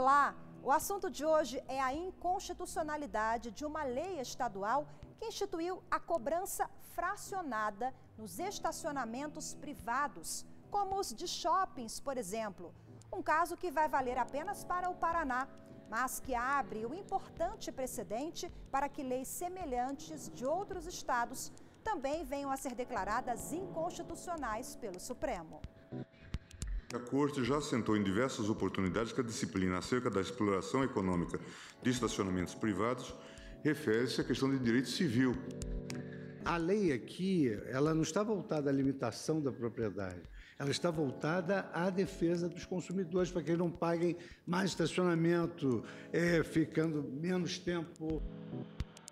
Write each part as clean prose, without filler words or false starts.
Olá, o assunto de hoje é a inconstitucionalidade de uma lei estadual que instituiu a cobrança fracionada nos estacionamentos privados, como os de shoppings, por exemplo. Um caso que vai valer apenas para o Paraná, mas que abre um importante precedente para que leis semelhantes de outros estados também venham a ser declaradas inconstitucionais pelo Supremo. A Corte já assentou em diversas oportunidades que a disciplina acerca da exploração econômica de estacionamentos privados refere-se à questão de direito civil. A lei aqui, ela não está voltada à limitação da propriedade, ela está voltada à defesa dos consumidores, para que eles não paguem mais estacionamento, ficando menos tempo.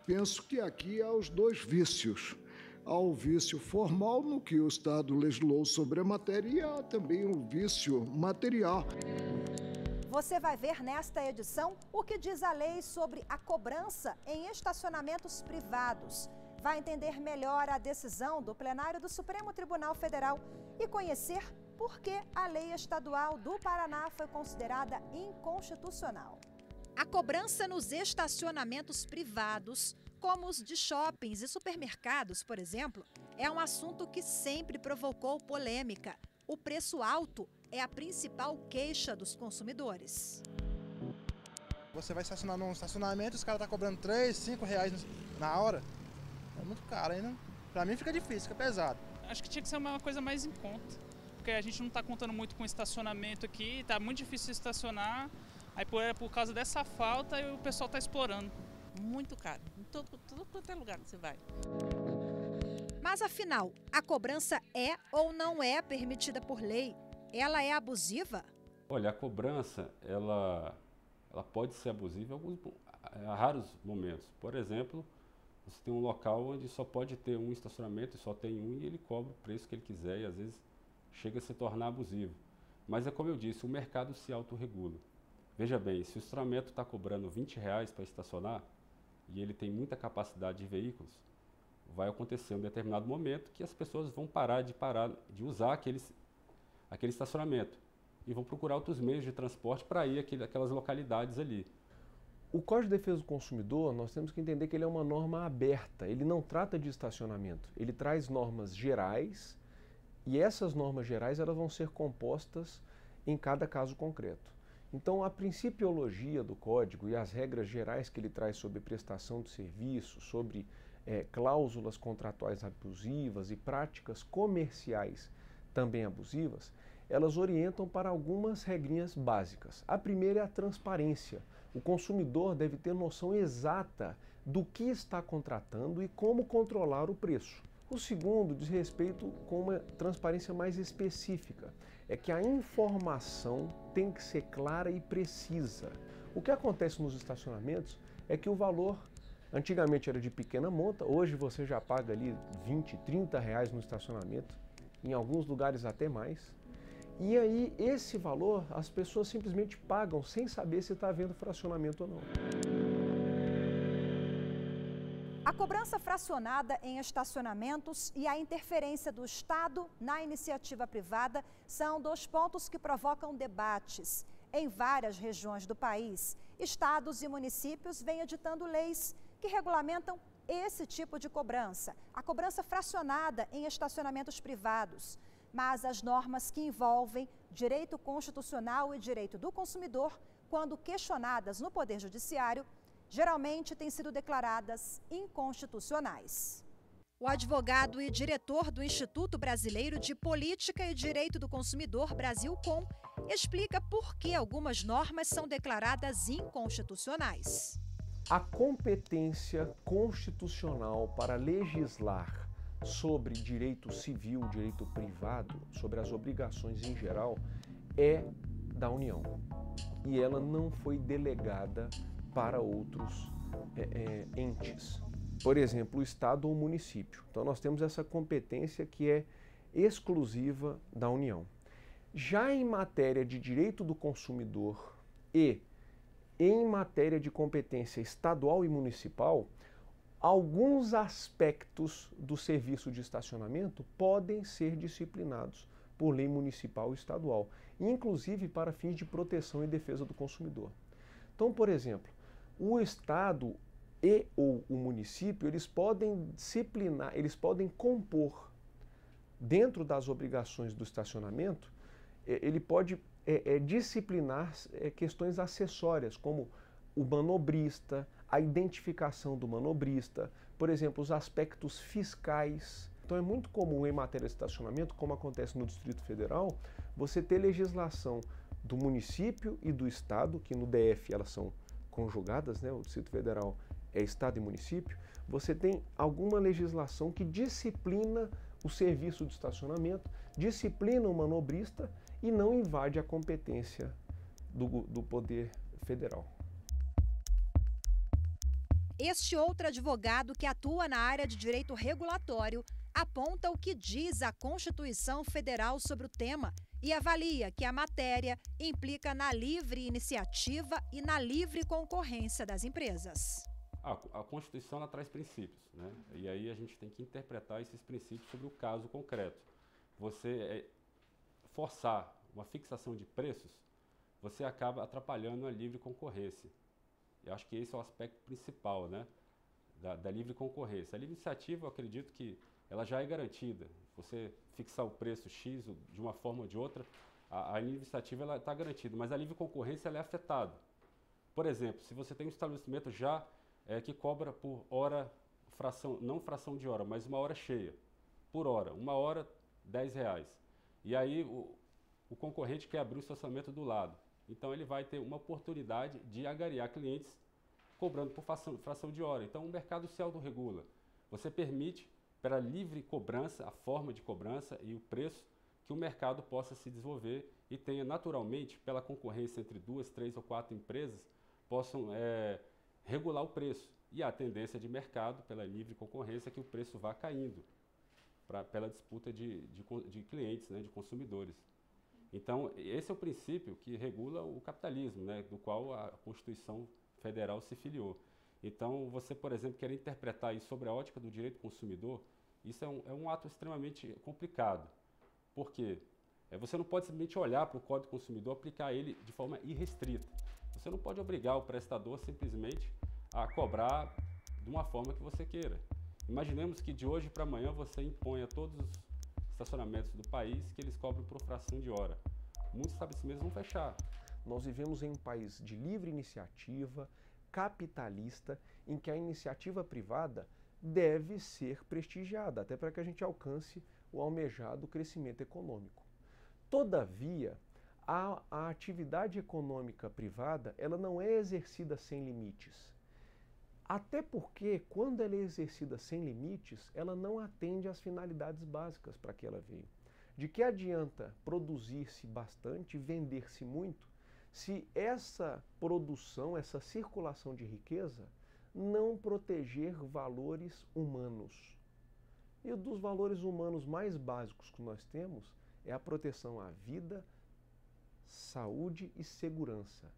Penso que aqui há os dois vícios. Há o vício formal, no que o Estado legislou sobre a matéria, e há também o vício material. Você vai ver nesta edição o que diz a lei sobre a cobrança em estacionamentos privados. Vai entender melhor a decisão do plenário do Supremo Tribunal Federal e conhecer por que a lei estadual do Paraná foi considerada inconstitucional. A cobrança nos estacionamentos privados, como os de shoppings e supermercados, por exemplo, é um assunto que sempre provocou polêmica. O preço alto é a principal queixa dos consumidores. Você vai estacionar num estacionamento, os caras estão cobrando R$3, R$5 na hora. É muito caro ainda. Pra mim fica difícil, fica pesado. Acho que tinha que ser uma coisa mais em conta, porque a gente não está contando muito com estacionamento aqui, tá muito difícil estacionar, aí por causa dessa falta o pessoal está explorando. Muito caro, em todo quanto é lugar que você vai. Mas afinal, a cobrança é ou não é permitida por lei? Ela é abusiva? Olha, a cobrança, ela pode ser abusiva em raros momentos. Por exemplo, você tem um local onde só pode ter um estacionamento e só tem um e ele cobra o preço que ele quiser e às vezes chega a se tornar abusivo. Mas é como eu disse, o mercado se autorregula. Veja bem, se o estacionamento está cobrando R$20 para estacionar e ele tem muita capacidade de veículos, vai acontecer um determinado momento que as pessoas vão parar de usar aquele estacionamento e vão procurar outros meios de transporte para ir àquelas localidades ali. O Código de Defesa do Consumidor, nós temos que entender que ele é uma norma aberta, ele não trata de estacionamento, ele traz normas gerais e essas normas gerais elas vão ser compostas em cada caso concreto. Então, a principiologia do Código e as regras gerais que ele traz sobre prestação de serviço, sobre cláusulas contratuais abusivas e práticas comerciais também abusivas, elas orientam para algumas regrinhas básicas. A primeira é a transparência. O consumidor deve ter noção exata do que está contratando e como controlar o preço. O segundo diz respeito com uma transparência mais específica. É que a informação tem que ser clara e precisa. O que acontece nos estacionamentos é que o valor antigamente era de pequena monta, hoje você já paga ali R$20, R$30 no estacionamento, em alguns lugares até mais. E aí esse valor as pessoas simplesmente pagam sem saber se está havendo fracionamento ou não. A cobrança fracionada em estacionamentos e a interferência do Estado na iniciativa privada são dois pontos que provocam debates. Em várias regiões do país, estados e municípios vêm editando leis que regulamentam esse tipo de cobrança, a cobrança fracionada em estacionamentos privados. Mas as normas que envolvem direito constitucional e direito do consumidor, quando questionadas no Poder Judiciário, geralmente têm sido declaradas inconstitucionais. O advogado e diretor do Instituto Brasileiro de Política e Direito do Consumidor, Brasilcom, explica por que algumas normas são declaradas inconstitucionais. A competência constitucional para legislar sobre direito civil, direito privado, sobre as obrigações em geral, é da União. E ela não foi delegada para outros entes. Por exemplo, o Estado ou o município. Então nós temos essa competência que é exclusiva da União. Já em matéria de direito do consumidor e em matéria de competência estadual e municipal, alguns aspectos do serviço de estacionamento podem ser disciplinados por lei municipal e estadual, inclusive para fins de proteção e defesa do consumidor. Então, por exemplo, o Estado e ou o município, eles podem disciplinar, eles podem compor, dentro das obrigações do estacionamento, ele pode disciplinar questões acessórias, como o manobrista, a identificação do manobrista, por exemplo, os aspectos fiscais. Então é muito comum em matéria de estacionamento, como acontece no Distrito Federal, você ter legislação do município e do Estado, que no DF elas são conjugadas, né? O Distrito Federal é Estado e município. Você tem alguma legislação que disciplina o serviço de estacionamento, disciplina o manobrista e não invade a competência do Poder Federal. Este outro advogado que atua na área de direito regulatório aponta o que diz a Constituição Federal sobre o tema e avalia que a matéria implica na livre iniciativa e na livre concorrência das empresas. A Constituição ela traz princípios, né? E aí a gente tem que interpretar esses princípios sobre o caso concreto. Você forçar uma fixação de preços, você acaba atrapalhando a livre concorrência. Eu acho que esse é o aspecto principal, né, da livre concorrência. A livre iniciativa, eu acredito que ela já é garantida. Você fixar o preço X de uma forma ou de outra, a livre iniciativa está garantida, mas a livre concorrência ela é afetada. Por exemplo, se você tem um estabelecimento já que cobra por hora, não fração de hora, mas uma hora cheia, por hora, uma hora R$10. E aí o concorrente quer abrir o estacionamento do lado. Então ele vai ter uma oportunidade de agariar clientes cobrando por fração de hora. Então o mercado se autorregula. Você permite, para livre cobrança, a forma de cobrança e o preço, que o mercado possa se desenvolver e tenha naturalmente, pela concorrência entre 2, 3 ou 4 empresas, possam regular o preço. E a tendência de mercado, pela livre concorrência, é que o preço vá caindo pela disputa de clientes, né, de consumidores. Então, esse é o princípio que regula o capitalismo, né, do qual a Constituição Federal se filiou. Então, você, por exemplo, querer interpretar isso sobre a ótica do direito do consumidor, isso é um ato extremamente complicado. Por quê? Você não pode simplesmente olhar para o Código do Consumidor e aplicar ele de forma irrestrita. Você não pode obrigar o prestador simplesmente a cobrar de uma forma que você queira. Imaginemos que de hoje para amanhã você imponha todos os estacionamentos do país que eles cobram por fração de hora. Muitos estabelecimentos vão fechar. Nós vivemos em um país de livre iniciativa, capitalista, em que a iniciativa privada deve ser prestigiada, até para que a gente alcance o almejado crescimento econômico. Todavia, a atividade econômica privada ela não é exercida sem limites. Até porque, quando ela é exercida sem limites, ela não atende às finalidades básicas para que ela veio. De que adianta produzir-se bastante, vender-se muito, se essa produção, essa circulação de riqueza, não proteger valores humanos? E um dos valores humanos mais básicos que nós temos é a proteção à vida, saúde e segurança.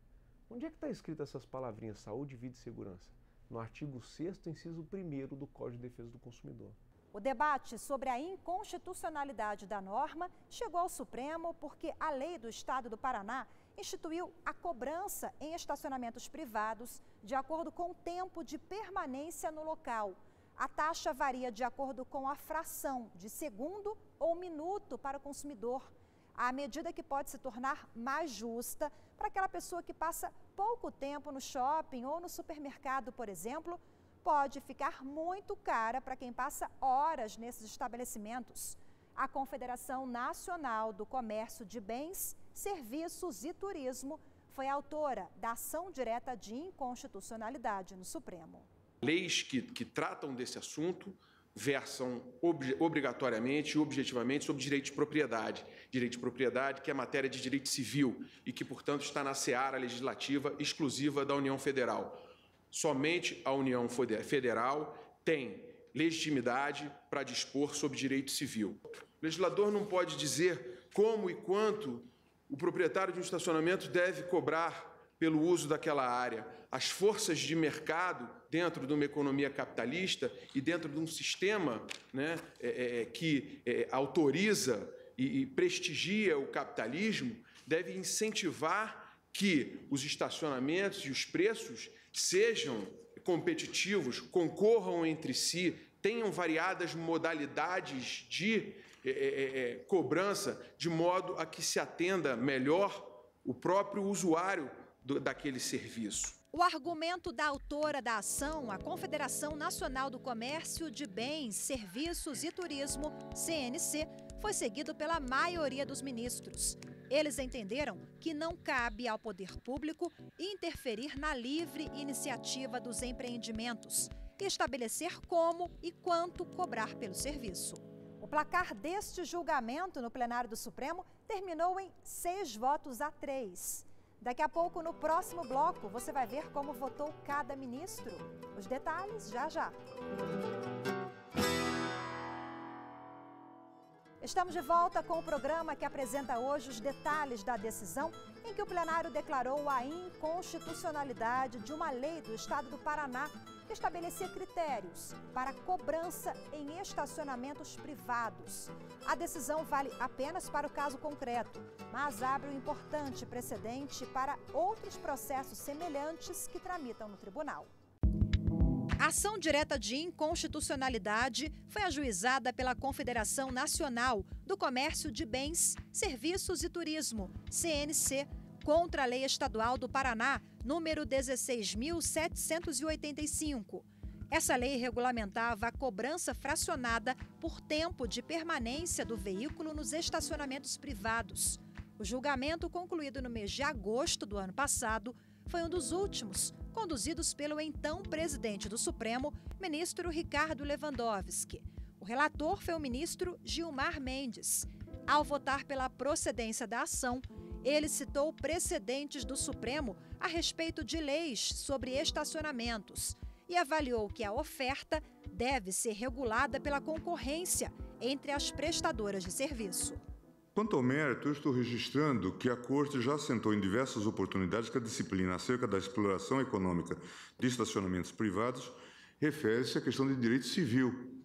Onde é que está escrito essas palavrinhas, saúde, vida e segurança? No artigo 6º, inciso 1º do Código de Defesa do Consumidor. O debate sobre a inconstitucionalidade da norma chegou ao Supremo porque a lei do Estado do Paraná instituiu a cobrança em estacionamentos privados de acordo com o tempo de permanência no local. A taxa varia de acordo com a fração de segundo ou minuto para o consumidor. A medida que pode se tornar mais justa para aquela pessoa que passa pouco tempo no shopping ou no supermercado, por exemplo, pode ficar muito cara para quem passa horas nesses estabelecimentos. A Confederação Nacional do Comércio de Bens, Serviços e Turismo foi autora da ação direta de inconstitucionalidade no Supremo. Leis que tratam desse assunto versam obrigatoriamente e objetivamente sobre direito de propriedade. Direito de propriedade que é matéria de direito civil e que, portanto, está na seara legislativa exclusiva da União Federal. Somente a União Federal tem legitimidade para dispor sobre direito civil. O legislador não pode dizer como e quanto o proprietário de um estacionamento deve cobrar pelo uso daquela área. As forças de mercado dentro de uma economia capitalista e dentro de um sistema, né, que autoriza e prestigia o capitalismo, deve incentivar que os estacionamentos e os preços sejam competitivos, concorram entre si, tenham variadas modalidades de cobrança, de modo a que se atenda melhor o próprio usuário daquele serviço. O argumento da autora da ação, a Confederação Nacional do Comércio de Bens, Serviços e Turismo, CNC, foi seguido pela maioria dos ministros. Eles entenderam que não cabe ao poder público interferir na livre iniciativa dos empreendimentos e estabelecer como e quanto cobrar pelo serviço. O placar deste julgamento no plenário do Supremo terminou em 6-3. Daqui a pouco, no próximo bloco, você vai ver como votou cada ministro. Os detalhes já. Estamos de volta com o programa que apresenta hoje os detalhes da decisão em que o plenário declarou a inconstitucionalidade de uma lei do Estado do Paraná que estabelecia critérios para cobrança em estacionamentos privados. A decisão vale apenas para o caso concreto, mas abre um importante precedente para outros processos semelhantes que tramitam no tribunal. A ação direta de inconstitucionalidade foi ajuizada pela Confederação Nacional do Comércio de Bens, Serviços e Turismo, CNC, contra a Lei Estadual do Paraná, número 16.785. Essa lei regulamentava a cobrança fracionada por tempo de permanência do veículo nos estacionamentos privados. O julgamento, concluído no mês de agosto do ano passado, foi um dos últimos, conduzidos pelo então presidente do Supremo, ministro Ricardo Lewandowski. O relator foi o ministro Gilmar Mendes. Ao votar pela procedência da ação, ele citou precedentes do Supremo a respeito de leis sobre estacionamentos e avaliou que a oferta deve ser regulada pela concorrência entre as prestadoras de serviço. Quanto ao mérito, eu estou registrando que a Corte já assentou em diversas oportunidades que a disciplina acerca da exploração econômica de estacionamentos privados refere-se à questão de direito civil,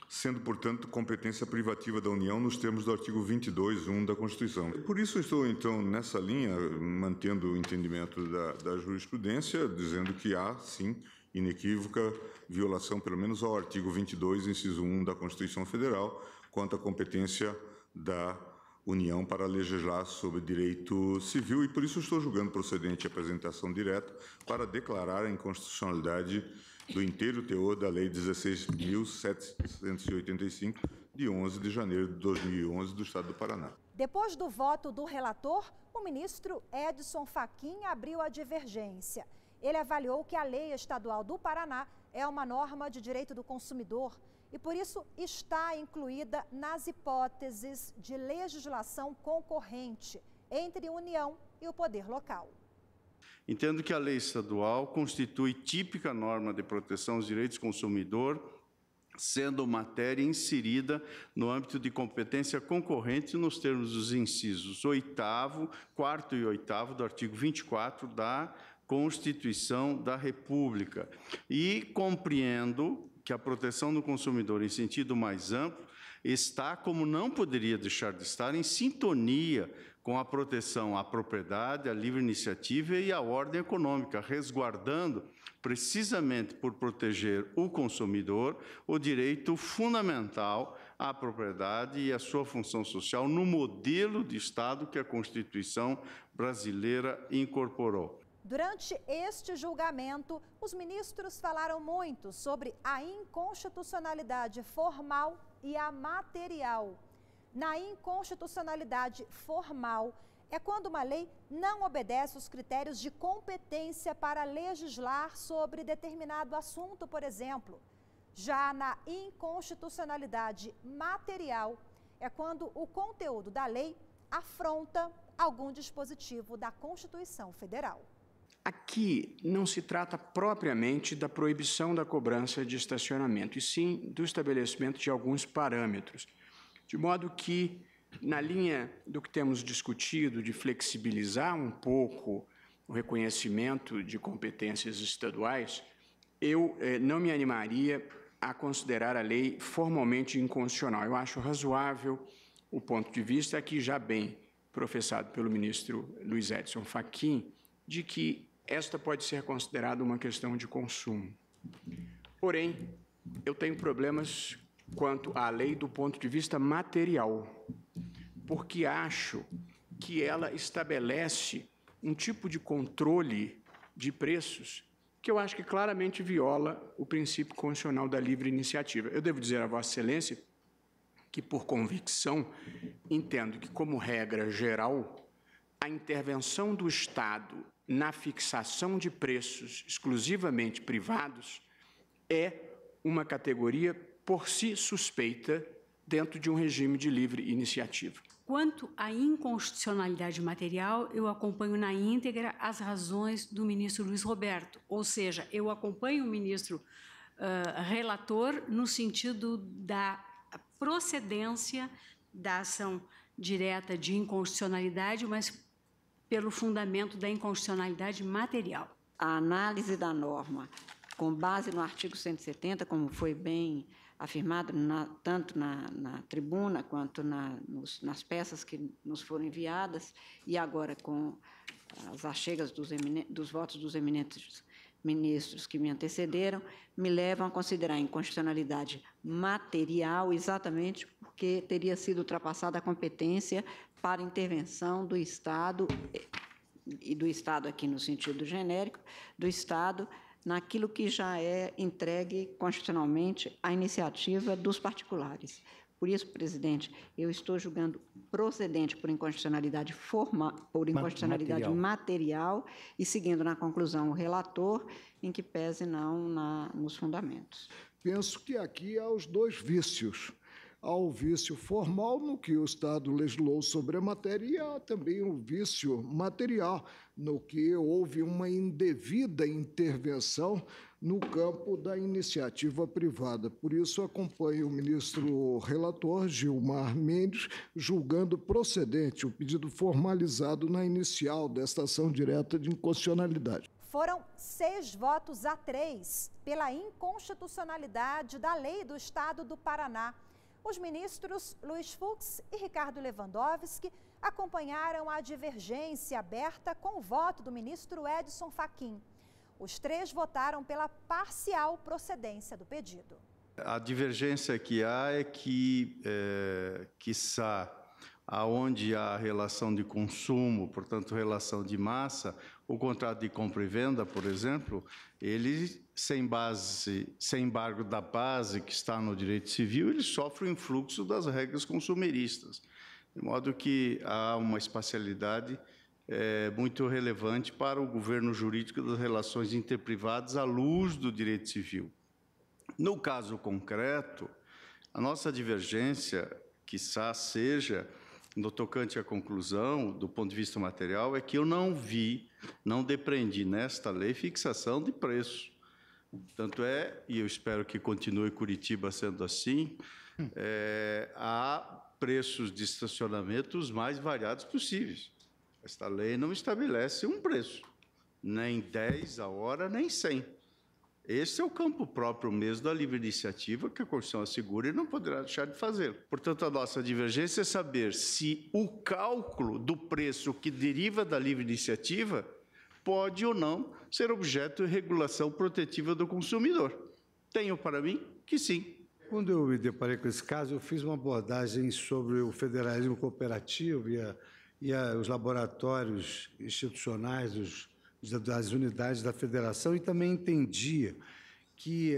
sendo, portanto, competência privativa da União nos termos do artigo 22(1) da Constituição. Por isso, eu estou, então, nessa linha, mantendo o entendimento da jurisprudência, dizendo que há, sim, inequívoca violação, pelo menos ao artigo 22, inciso 1 da Constituição Federal, quanto à competência da União para legislar sobre direito civil, e por isso estou julgando procedente a apresentação direta para declarar a inconstitucionalidade do inteiro teor da Lei 16.785, de 11 de janeiro de 2011, do Estado do Paraná. Depois do voto do relator, o ministro Edson Fachin abriu a divergência. Ele avaliou que a Lei Estadual do Paraná é uma norma de direito do consumidor e, por isso, está incluída nas hipóteses de legislação concorrente entre União e o poder local. Entendo que a lei estadual constitui típica norma de proteção aos direitos do consumidor, sendo matéria inserida no âmbito de competência concorrente nos termos dos incisos 8º, 4º e 8º do artigo 24 da Constituição da República. E compreendo que a proteção do consumidor em sentido mais amplo está, como não poderia deixar de estar, em sintonia com a proteção à propriedade, à livre iniciativa e à ordem econômica, resguardando, precisamente por proteger o consumidor, o direito fundamental à propriedade e à sua função social no modelo de Estado que a Constituição brasileira incorporou. Durante este julgamento, os ministros falaram muito sobre a inconstitucionalidade formal e a material. Na inconstitucionalidade formal, é quando uma lei não obedece os critérios de competência para legislar sobre determinado assunto, por exemplo. Já na inconstitucionalidade material, é quando o conteúdo da lei afronta algum dispositivo da Constituição Federal. Aqui não se trata propriamente da proibição da cobrança de estacionamento, e sim do estabelecimento de alguns parâmetros. De modo que, na linha do que temos discutido, de flexibilizar um pouco o reconhecimento de competências estaduais, eu não me animaria a considerar a lei formalmente inconstitucional. Eu acho razoável o ponto de vista, aqui já bem professado pelo ministro Luiz Edson Fachin, de que esta pode ser considerada uma questão de consumo. Porém, eu tenho problemas quanto à lei do ponto de vista material, porque acho que ela estabelece um tipo de controle de preços que eu acho que claramente viola o princípio constitucional da livre iniciativa. Eu devo dizer a Vossa Excelência que, por convicção, entendo que, como regra geral, a intervenção do Estado na fixação de preços exclusivamente privados é uma categoria por si suspeita dentro de um regime de livre iniciativa. Quanto à inconstitucionalidade material, eu acompanho na íntegra as razões do ministro Luiz Roberto, ou seja, eu acompanho o ministro relator no sentido da procedência da ação direta de inconstitucionalidade, mas pelo fundamento da inconstitucionalidade material. A análise da norma, com base no artigo 170, como foi bem afirmado tanto na tribuna quanto nas peças que nos foram enviadas, e agora com as achegas dos votos dos eminentes ministros que me antecederam, me levam a considerar a inconstitucionalidade material exatamente porque teria sido ultrapassada a competência para intervenção do Estado, e do Estado aqui no sentido genérico, do Estado naquilo que já é entregue constitucionalmente à iniciativa dos particulares. Por isso, presidente, eu estou julgando procedente por inconstitucionalidade material e seguindo na conclusão o relator, em que pese não nos fundamentos. Penso que aqui há os dois vícios. Há o vício formal, no que o Estado legislou sobre a matéria, e há também o vício material, no que houve uma indevida intervenção no campo da iniciativa privada. Por isso, acompanho o ministro relator, Gilmar Mendes, julgando procedente o pedido formalizado na inicial desta ação direta de inconstitucionalidade. Foram 6 votos a 3 pela inconstitucionalidade da lei do Estado do Paraná. Os ministros Luiz Fux e Ricardo Lewandowski acompanharam a divergência aberta com o voto do ministro Edson Fachin. Os 3 votaram pela parcial procedência do pedido. A divergência que há é que, quiçá, aonde há relação de consumo, portanto, relação de massa, o contrato de compra e venda, por exemplo, ele, sem embargo da base que está no direito civil, ele sofre o influxo das regras consumeristas, de modo que há uma espacialidade muito relevante para o governo jurídico das relações interprivadas à luz do direito civil. No caso concreto, a nossa divergência, quiçá seja, no tocante à conclusão, do ponto de vista material, é que eu não depreendi nesta lei fixação de preço. Tanto é, e eu espero que continue Curitiba sendo assim, há preços de estacionamento os mais variados possíveis. Esta lei não estabelece um preço, nem 10 a hora, nem 100. Esse é o campo próprio mesmo da livre iniciativa que a Constituição assegura e não poderá deixar de fazer. Portanto, a nossa divergência é saber se o cálculo do preço que deriva da livre iniciativa pode ou não ser objeto de regulação protetiva do consumidor. Tenho para mim que sim. Quando eu me deparei com esse caso, eu fiz uma abordagem sobre o federalismo cooperativo e os laboratórios institucionais das unidades da federação, e também entendia que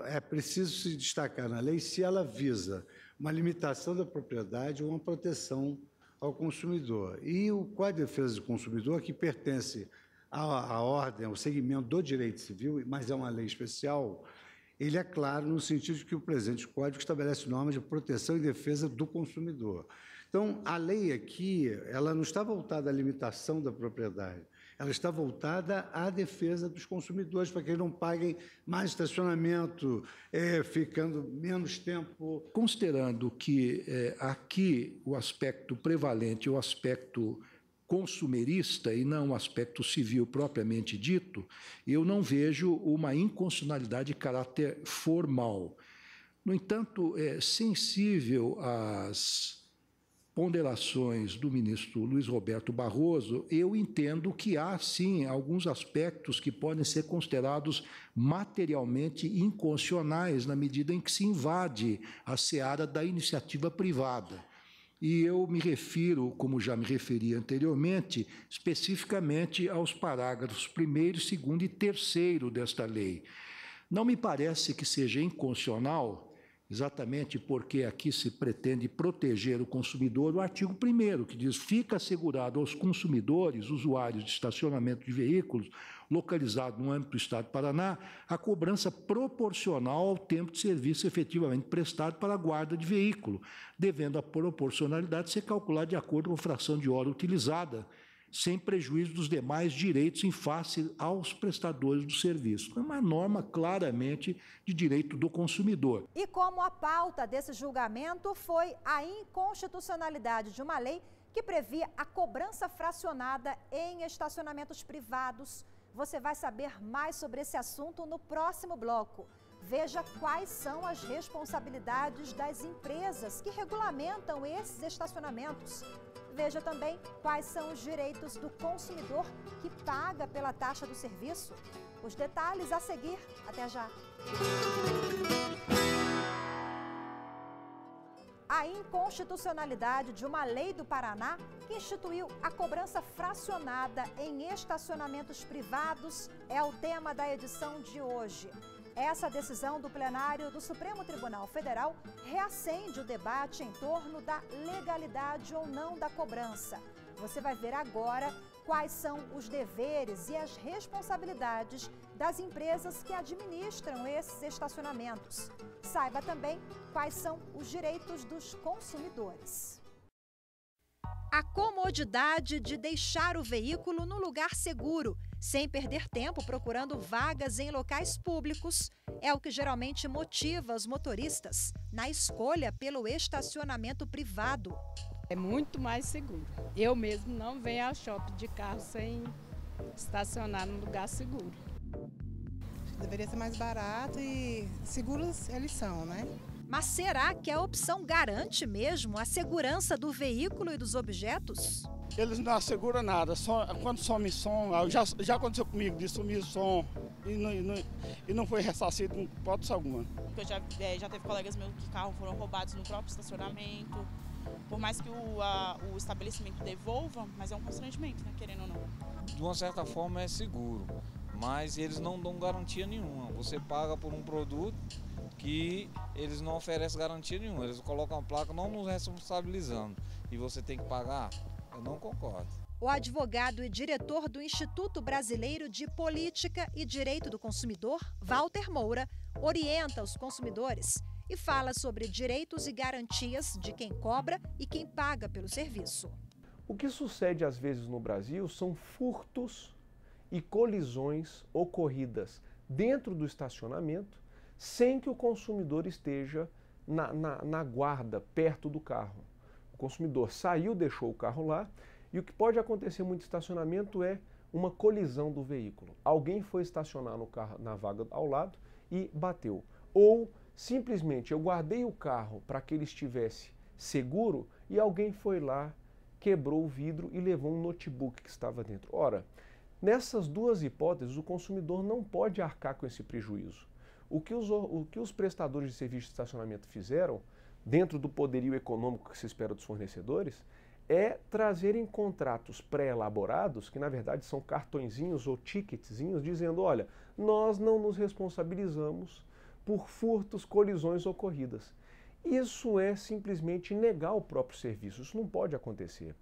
é preciso se destacar na lei se ela visa uma limitação da propriedade ou uma proteção ao consumidor. E o Código de Defesa do Consumidor, que pertence à ordem, ao segmento do direito civil, mas é uma lei especial, ele é claro no sentido de que o presente Código estabelece normas de proteção e defesa do consumidor. Então, a lei aqui, ela não está voltada à limitação da propriedade, ela está voltada à defesa dos consumidores, para que eles não paguem mais estacionamento, ficando menos tempo. Considerando que aqui o aspecto prevalente é o aspecto consumerista e não o aspecto civil propriamente dito, eu não vejo uma inconstitucionalidade de caráter formal. No entanto, é sensível às ponderações do ministro Luiz Roberto Barroso, eu entendo que há, sim, alguns aspectos que podem ser considerados materialmente inconstitucionais na medida em que se invade a seara da iniciativa privada. E eu me refiro, como já me referi anteriormente, especificamente aos parágrafos 1º, 2º e 3º desta lei. Não me parece que seja inconstitucional, exatamente porque aqui se pretende proteger o consumidor, o artigo 1º, que diz: fica assegurado aos consumidores, usuários de estacionamento de veículos localizados no âmbito do Estado do Paraná, a cobrança proporcional ao tempo de serviço efetivamente prestado para a guarda de veículo, devendo a proporcionalidade ser calculada de acordo com a fração de hora utilizada, sem prejuízo dos demais direitos em face aos prestadores do serviço. É uma norma claramente de direito do consumidor. E como a pauta desse julgamento foi a inconstitucionalidade de uma lei que previa a cobrança fracionada em estacionamentos privados, você vai saber mais sobre esse assunto no próximo bloco. Veja quais são as responsabilidades das empresas que regulamentam esses estacionamentos. Veja também quais são os direitos do consumidor que paga pela taxa do serviço. Os detalhes a seguir. Até já. A inconstitucionalidade de uma lei do Paraná que instituiu a cobrança fracionada em estacionamentos privados é o tema da edição de hoje. Essa decisão do plenário do Supremo Tribunal Federal reacende o debate em torno da legalidade ou não da cobrança. Você vai ver agora quais são os deveres e as responsabilidades das empresas que administram esses estacionamentos. Saiba também quais são os direitos dos consumidores. A comodidade de deixar o veículo no lugar seguro, sem perder tempo procurando vagas em locais públicos, é o que geralmente motiva os motoristas na escolha pelo estacionamento privado. É muito mais seguro. Eu mesmo não venho ao shopping de carro sem estacionar no lugar seguro. Deveria ser mais barato e seguros eles são, né? Mas será que a opção garante mesmo a segurança do veículo e dos objetos? Eles não asseguram nada, quando some som, já aconteceu comigo de sumir som e não foi ressarcido com hipótese alguma. Já teve colegas meus que carros foram roubados no próprio estacionamento, por mais que o estabelecimento devolva, mas é um constrangimento, né, querendo ou não. De uma certa forma é seguro, mas eles não dão garantia nenhuma. Você paga por um produto que eles não oferecem garantia nenhuma. Eles colocam a placa não nos responsabilizando e você tem que pagar. Eu não concordo. O advogado e diretor do Instituto Brasileiro de Política e Direito do Consumidor, Walter Moura, orienta os consumidores e fala sobre direitos e garantias de quem cobra e quem paga pelo serviço. O que sucede às vezes no Brasil são furtos e colisões ocorridas dentro do estacionamento sem que o consumidor esteja na guarda, perto do carro. O consumidor saiu, deixou o carro lá e o que pode acontecer muito no estacionamento é uma colisão do veículo. Alguém foi estacionar no carro, na vaga ao lado e bateu. Ou simplesmente eu guardei o carro para que ele estivesse seguro e alguém foi lá, quebrou o vidro e levou um notebook que estava dentro. Ora, nessas duas hipóteses o consumidor não pode arcar com esse prejuízo. O que os prestadores de serviço de estacionamento fizeram, dentro do poderio econômico que se espera dos fornecedores, é trazerem contratos pré-elaborados, que na verdade são cartõezinhos ou ticketzinhos, dizendo, olha, nós não nos responsabilizamos por furtos, colisões ocorridas. Isso é simplesmente negar o próprio serviço, isso não pode acontecer.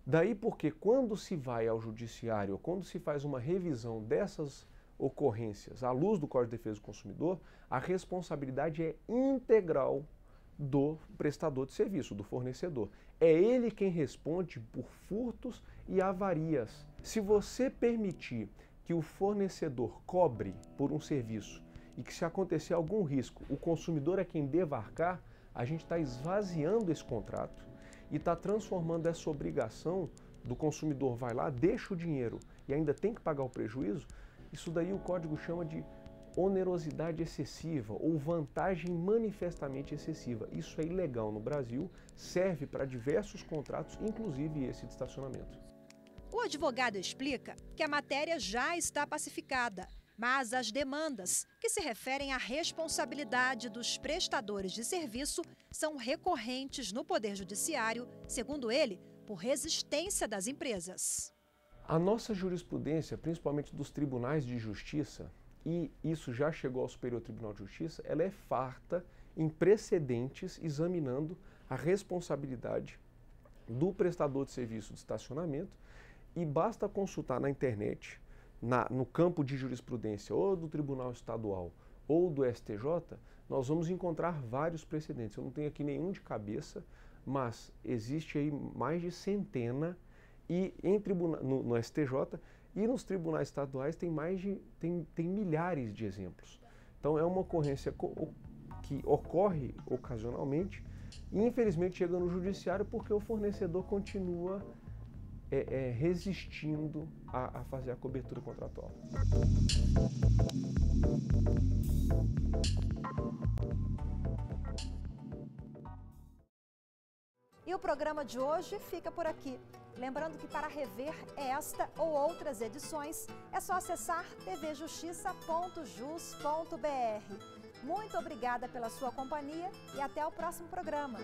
Daí porque quando se vai ao judiciário, ou quando se faz uma revisão dessas ocorrências à luz do Código de Defesa do Consumidor, a responsabilidade é integral do prestador de serviço, do fornecedor. É ele quem responde por furtos e avarias. Se você permitir que o fornecedor cobre por um serviço e que se acontecer algum risco, o consumidor é quem deva arcar, a gente está esvaziando esse contrato e está transformando essa obrigação do consumidor vai lá, deixa o dinheiro e ainda tem que pagar o prejuízo. Isso daí o código chama de onerosidade excessiva ou vantagem manifestamente excessiva. Isso é ilegal no Brasil, serve para diversos contratos, inclusive esse de estacionamento. O advogado explica que a matéria já está pacificada, mas as demandas, que se referem à responsabilidade dos prestadores de serviço, são recorrentes no Poder Judiciário, segundo ele, por resistência das empresas. A nossa jurisprudência, principalmente dos tribunais de justiça, e isso já chegou ao Superior Tribunal de Justiça, ela é farta em precedentes examinando a responsabilidade do prestador de serviço de estacionamento, e basta consultar na internet, no campo de jurisprudência ou do Tribunal Estadual ou do STJ, nós vamos encontrar vários precedentes. Eu não tenho aqui nenhum de cabeça, mas existe aí mais de centena, e no STJ e nos tribunais estaduais tem milhares de exemplos. Então é uma ocorrência que ocorre ocasionalmente e infelizmente chega no judiciário porque o fornecedor continua resistindo a fazer a cobertura contratual. E o programa de hoje fica por aqui. Lembrando que para rever esta ou outras edições, é só acessar tvjustiça.jus.br. Muito obrigada pela sua companhia e até o próximo programa.